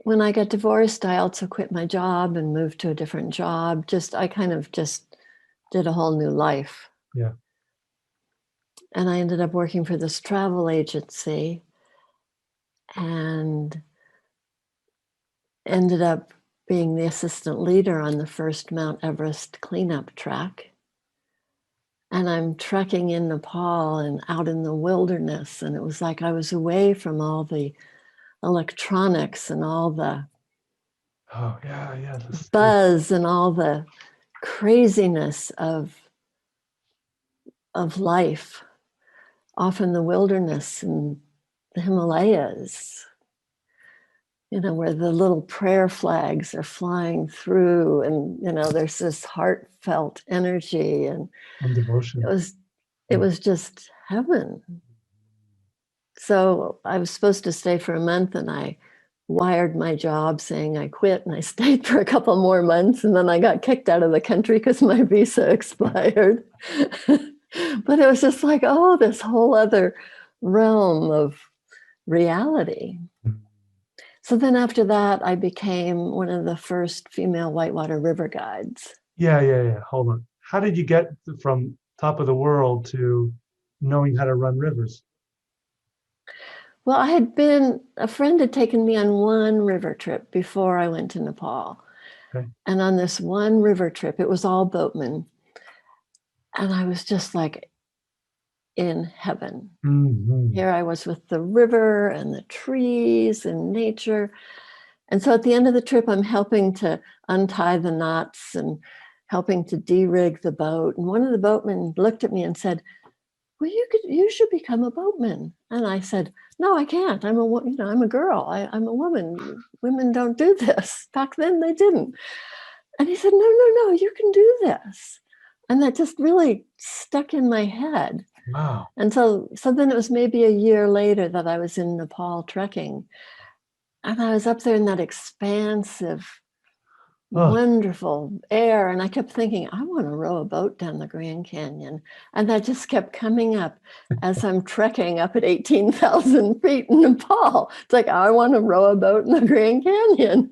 when I got divorced, I also quit my job and moved to a different job. I kind of just did a whole new life. Yeah. And I ended up working for this travel agency and ended up being the assistant leader on the first Mount Everest cleanup trek. And I'm trekking in Nepal and out in the wilderness. And it was like I was away from all the electronics and all the Oh, yeah, yeah. buzz and all the craziness of life off in the wilderness and the Himalayas, where the little prayer flags are flying through, and there's this heartfelt energy, and and it devotion. was it was just heaven. So I was supposed to stay for a month, and I wired my job saying I quit, and I stayed for a couple more months, and then I got kicked out of the country because my visa expired. But it was just like, oh, this whole other realm of reality. So then after that, I became one of the first female whitewater river guides. Yeah, yeah, yeah. Hold on. How did you get from top of the world to knowing how to run rivers? Well, a friend had taken me on one river trip before I went to Nepal. Okay. And on this one river trip, it was all boatmen. And I was just like in heaven. Hmm. Here I was with the river and the trees and nature. And so at the end of the trip, I'm helping to untie the knots and helping to de-rig the boat. And one of the boatmen looked at me and said, well, you should become a boatman. And I said, no, I can't. I'm a girl. I'm a woman. Women don't do this. Back then they didn't. And he said, no, no, no, you can do this. And that just really stuck in my head. Wow. And so then it was maybe a year later that I was in Nepal trekking. And I was up there in that expansive, Oh, wonderful air. And I kept thinking, I want to row a boat down the Grand Canyon. And that just kept coming up as I'm trekking up at 18,000 feet in Nepal. It's like, I want to row a boat in the Grand Canyon.